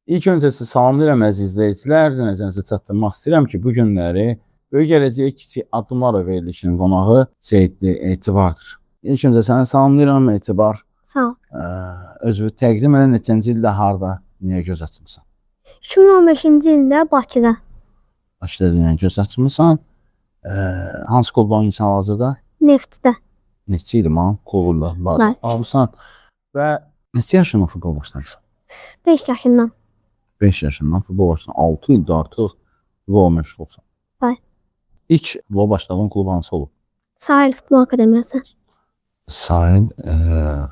İlk öncə sizi salamlayıram əziz izləyicilər. Nəzərinizə çatdırmaq istəyirəm ki, bu günləri böyük gələcəyə kiçik addımlarla verilişinin qonağı Seyidli Etibardır. İlk öncə səni salamlayıram Etibar. Sağ ol. Özünü təqdim elə neçənci ildə harda, niyə göz açmısan? 2015-ci ildə Bakıda. Bakıda niyə göz açmısan? Hansı klubda oynayırsan hal-hazırda? Neftdə. Neçə idi man klubunda alırsan və neçə yaşında futbol başlayırsan? 5 yaşından. 5 yaşından futbol başlayırsan, 6 ildə artıq futbol məşğulsan. Bəli. İlk futbol başladığın klub hansı olub? Sahil Futbol Akademiyası. Sahil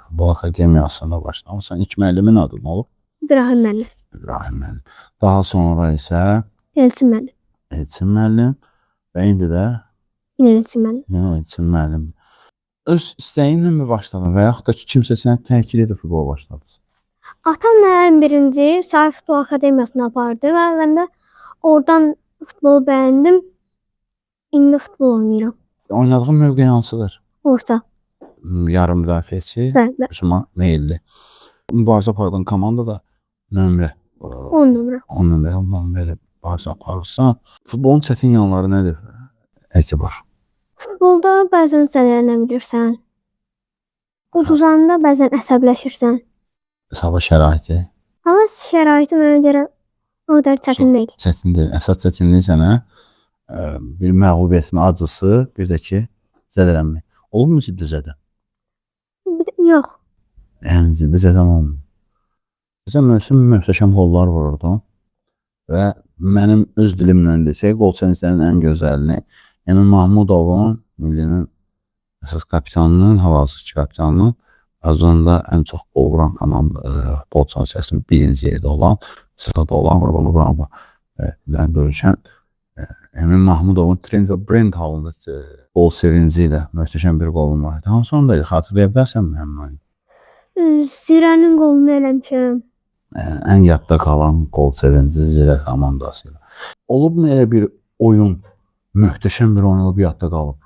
Futbol Akademiyasında başlamısan. İlk müəllimin adı nə olub? İbrahim müəllim. İbrahim müəllim. Daha sonra isə Elçin müəllim. Elçin müəllim və indi də Yine Elçin müəllim. yenə Elçin müəllim. Öz istəyinlə mi başladın və yaxud da ki, kimsə səni təkid edib futbola başladın? Atam mənim birinci Sahil Futbol Akademiyasına apardı və mən də oradan futbolu bəyəndim. İndi futbol oynayıram. Oynadığın mövqe hansıdır? Orta. Yarım müdafiəçi, Bəli. hücuma meyilli. Mübarizə apardığın komanda da nömrə 10 nömrə. 10 nömrə ilə mübarizə aparırsan. Futbolun çətin yanları nədir? Etibar. Futbolda bəzən zədələnə bilirsən. Uduzanda bəzən əsəbləşirsən. Hava şəraiti Hava şəraiti mənə görə o qədər çətin deyil. çətin deyil. Əsas çətinlik sənə bir məğlub etmə acısı, bir də ki, zədələnmə. Olurmu ciddi zədə? Yox. Yəni ciddi zədən olmur. Bizə möhtəşəm qollar vururdun və mənim öz dilimlə desək, qol çənizlərinin ən gözəlini, yəni Mahmudovun, millinin əsas kapitanının, hal-hazırki kapitanının azında ən çox qol vuran komanda futbol çərçivəsində birinci yerdə olan, sırada olan, vurulan bölüşən Emin Mahmudovun Trent və Brent halında qol sevinci ilə möhtəşəm bir qolum var idi. Hansı onda idi? Xatırlaya bilərsən mi həmin oyunu? Zirənin qolunu eləmişəm. Ən yadda qalan qol sevinci Zirə komandası ilə. Olubmu elə bir oyun, möhtəşəm bir oyun olub yadda qalıb?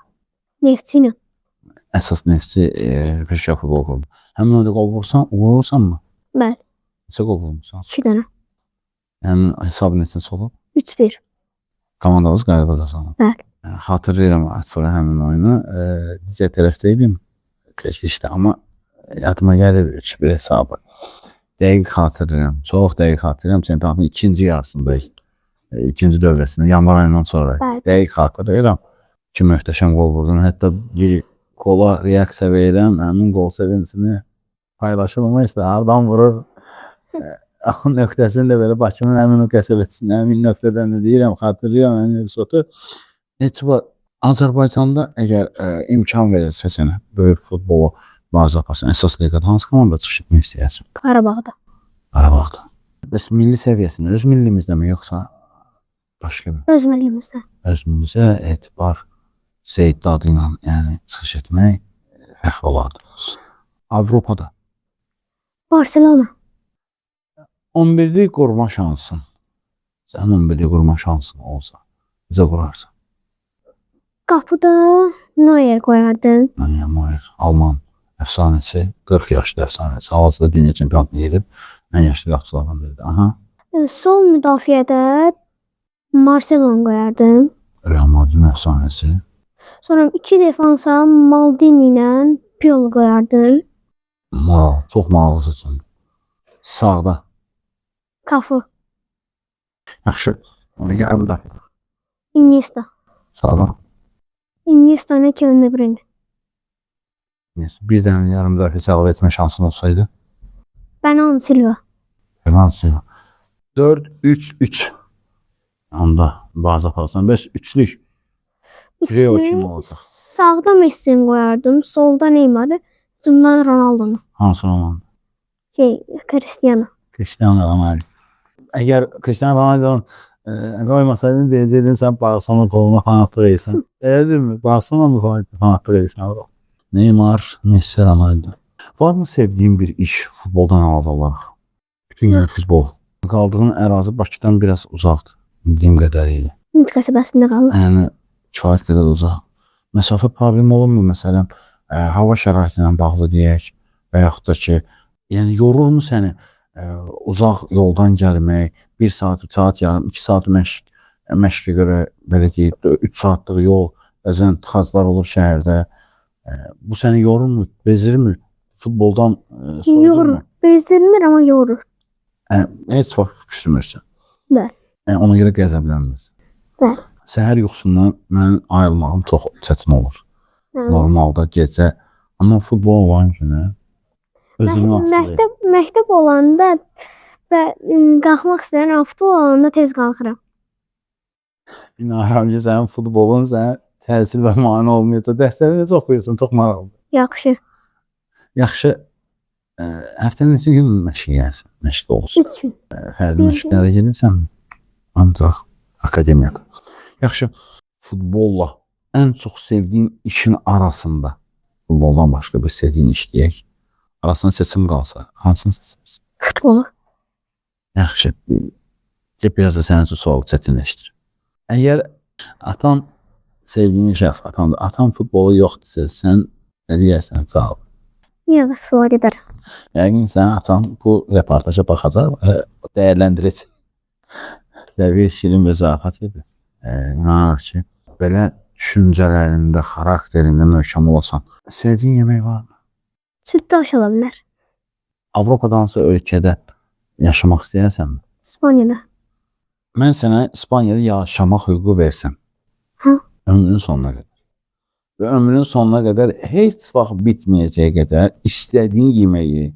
Neftçi ilə. Əsas Neftçi peşə futbol klubu. Həmin oyunda qol vurursan mı? Bəli. Neçə qol vurmuşsan? 2 dənə. Həmin hesabı neçəsi olub? 3-1. Komandamız qələbə qazanıb. Bəli. Xatırlayıram açığı həmin oyunu. Digər tərəfdəydim çəkilişdə, amma yadıma gəlir 3-1 hesabı. Dəqiq xatırlayıram. Çox dəqiq xatırlayıram. Çempionatın ikinci yarısındayıq. İkinci dövrəsində, yanvar ayından sonra. Bəli. Dəqiq xatırlayıram ki, möhtəşəm qol vurdun. Hətta bir qola reaksiya verirəm. Həmin qol sevincini paylaşılma işte. Hardan vurur? Nöqtəsini də belə Bakının həmin o qəsəbəsinin həmin nöqtədən də deyirəm, xatırlayıram həmin epizodu. Etibar, Azərbaycanda əgər imkan verilsə sənə böyük futbolu bazı yaparsan, əsas liqada hansı komanda çıxış etmək istəyərsən? Qarabağda. Qarabağda. Bəs milli səviyyəsində, öz millimizdə mi, yoxsa başqa bir? Öz milliyimizdə. Özümüzə Etibar Seyidli adı ilə yəni çıxış etmək fəxr olardı. Avropada. Barcelona. 11'lik qurma şansın. Sən 11'lik qurma şansın olsa, necə qurarsan? Qapıda Neuer qoyardım. Neuer, Alman əfsanəsi, 40 yaşlı əfsanəsi. Hal-hazırda dünya çempionatını yedib, ən yaşlı qapıçılardan biridir. Aha. Sol müdafiədə Marcelon qoyardım. Real Madridin əfsanəsi. Sonra 2 defansa Maldini ilə Pioli qoyardım. Çox maraqlı seçim. Sağda. Cafu. Yaxşı. Onu yarımda. Iniesta. Sağda. Iniesta'nın 2001'inde. Bir dənə yarım müdafiə səğab etmə şansın olsaydı. Bernardo Silva. Bernardo Silva. 4-3-3. Onda bazı aparsan. Bəs üçlük. Trio kimi olacaq. Sağda Messi'ni qoyardım. Solda Neymar'ı. Solda Ronaldo'nu. Hansı Ronaldo? Cristiano. Cristiano Ronaldo. Əgər Cristiano Ronaldo'nun qoymasaydın, deyəcəkdin sən Barcelona koluna fanatlıq edirsən. Elədir mi? Barcelona mı fanatlıq edirsən? Neymar, Messi, Ronaldo. Var mı sevdiğin bir iş futboldan aladı olaraq? Bütün gün futbol. Qaldığın ərazi Bakıdan biraz uzaqdır. Bildiyim qədərilə. Ümid qəsəbəsində qalır. Yəni kifayət qədər uzaq. Məsafə problemi olurmu? Məsələn, hava şəraiti ilə bağlı deyək və yaxud da ki, yəni yorulmu səni uzaq yoldan gəlmək, 1 saat, 3 saat yarım, 2 saat məşqə görə belə deyək, 3 saatlıq yol, bəzən tıxaclar olur şəhərdə. Bu səni yorurmu, bezdirmir? Futboldan soyudurmu? Yorur. Bezdirmir amma yorur. Heç vaxt küsmürsən. Bəli. Ona görə qəzəblənmirsən. Bəli. Səhər yuxusundan mənim ayılmağım çox çətin olur. Normalda gecə. Amma futbol olan günü özümü asılayım. Məktəb olanda və qalxmaq istəyirəm, futbol olanda tez qalxıram. İnanıram ki, sənin futbolun sənə təsir və mane olmayacaq. Dərsləri necə oxuyursan? Çox maraqlıdır. Yaxşı. Yaxşı. Həftənin neçə gün məşq olsun? 3 gün. Fərdi məşqlərə gedirsən? Ancaq akademiyada. Yaxşı. Futbolla ən çox sevdiyin işin arasında, futboldan başqa bir sevdiyin iş deyək, arasında seçim qalsa, hansını seçirsən? Futbolu. Yaxşı. Biraz da sənin üçün sualı çətinləşdir. Əgər atan sevdiyin şəxs, atan futbolu yoxdursa, sən nə deyərsən? Sağ ol. Niyə də sual edərəm? Yəqin sənin atan bu reportaja baxacaq və dəyərləndirəcək. Və bir şirin və zarafat idi. İnanırıq ki, belə düşüncələrində, xarakterində möhkəm olasan. Sevdiyin yemək varmı? Sütlaç ola bilər. Avropada hansı ölkədə yaşamaq istəyərsənmi? İspaniyada. Mən sənə İspaniyada yaşamaq hüququ versəm. Ömrünün sonuna qədər. Və ömrünün sonuna qədər heç vaxt bitməyəcəyə qədər istədiyin yeməyi,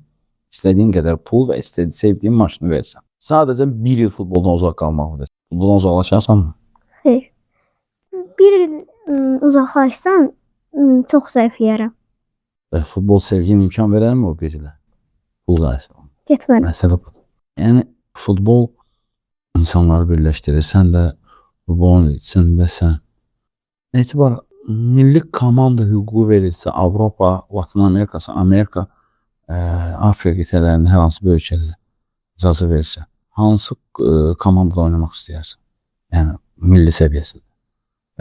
istədiyin qədər pul və sevdiyin maşını versəm. Sadəcə bir il futboldan uzaq qalmaq verirsən. Futboldan uzaqlaşarsanmı? Xeyr. Bir il uzaqlaşsam çox zəifləyərəm. Və futbol sevgin imkan verərmi o bir ilə? Pul qarşısında. Getmərəm. Məsələ budur. Yəni futbol insanları birləşdirir. Sən də futbolun içində sən. Etibar milli komanda hüququ verilsə, Avropa, Latin Amerikası, Amerika, Afrika qitələrinin hər hansı bir ölkədə icazə verirsə, hansı komandada oynamaq istəyərsən? Yəni milli səviyyəsində.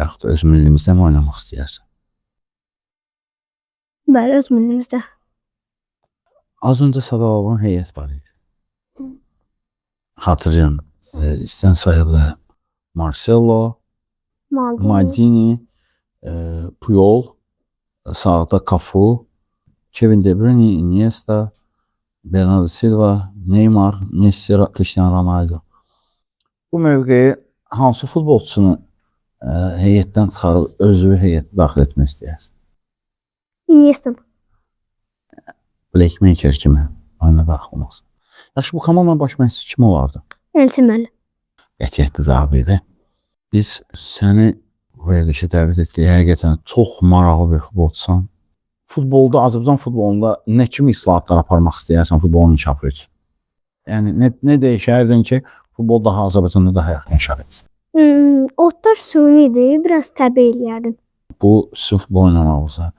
Yaxud da öz millimizdə mi oynamaq istəyərsən? Bəli, öz millimizdə. Az öncə sadaladığın heyət var idi. Xatırlayın, istəyən saya bilərəm. Marcelo, Maldini, Puyol, sağda Cafu, Kevin De Bruyne, Iniesta, Bernardo Silva, Neymar, Messi, Cristiano Ronaldo. Bu mövqeyi hansı futbolçusunu heyətdən çıxarıb özü heyətə daxil etmək istəyərsən? Iniesta. Blackmaker kimi oyuna daxil olmaqsa. Yaxşı, bu komandanın baş məşqçisi kim olardı? Elçin müəllim. Qətiyyətli cavab idi. Biz səni verilişə dəvət etdik. Həqiqətən çox maraqlı bir futbolçusan. Futbolda, Azərbaycan futbolunda nə kimi islahatlar aparmaq istəyərsən futbolun inkişafı üçün? Yəni nə dəyişərdin ki, futbol daha Azərbaycanda daha yaxın inkişaf etsin? Otlar sunidir, biraz təbii eləyərdim. Bu futbol oynamaqsa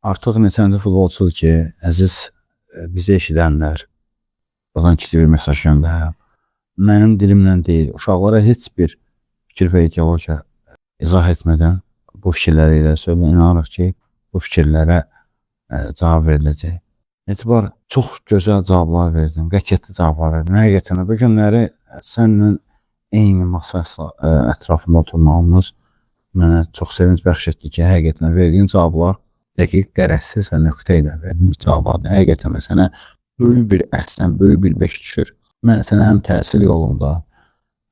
artıq neçənci futbolçudur ki, əziz bizi eşidənlər, buradan kiçik bir mesaj göndərirəm. Mənim dilimlə deyil, uşaqlara heç bir fikir və ideologiya izah etmədən bu fikirləri ilə söyləyən inanırıq ki, bu fikirlərə cavab veriləcək. Etibar, çox gözəl cavablar verdin, qətiyyətli cavablar verdin. Həqiqətən bu günləri səninlə eyni masa ətrafında oturmağımız mənə çox sevinç bəxş etdi ki, həqiqətən verdiyin cavablar dəqiq, qərəzsiz və nöqtə ilə verilmiş cavablardır. Həqiqətən sənə böyük bir əhsən, böyük bir beş düşür. Mən sənə həm təhsil yolunda,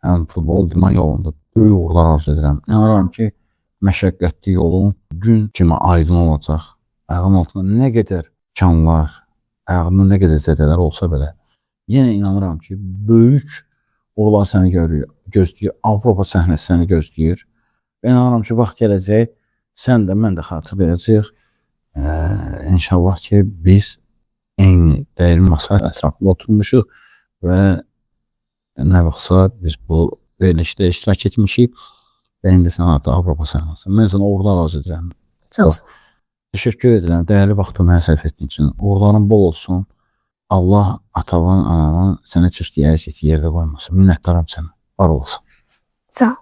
həm futbol idman yolunda böyük uğurlar arzu edirəm. İnanıram ki, məşəqqətli yolun gün kimi aydın olacaq. Ayağın altında nə qədər kanlar, ayağında nə qədər zədələr olsa belə, yenə inanıram ki, böyük uğurlar səni gözləyir, Avropa səhnəsi səni gözləyir. Və inanıram ki, vaxt gələcək, sən də, mən də xatırlayacaq. İnşallah ki, biz eyni dəyərli masa ətrafında oturmuşuq və nə vaxtsa biz bu verilişdə iştirak etmişik və indi sən artıq Avropa səhnəsi. Mən sənə uğurlar arzu edirəm. Çox. Təşəkkür edirəm. Dəyərli vaxtımı sərf etdiyin üçün. Uğurların bol olsun. Allah atavan, anavan sənə çıxdığı yerdə qoymasın. Minnətdaram sənə. Var olasın. Sağ ol.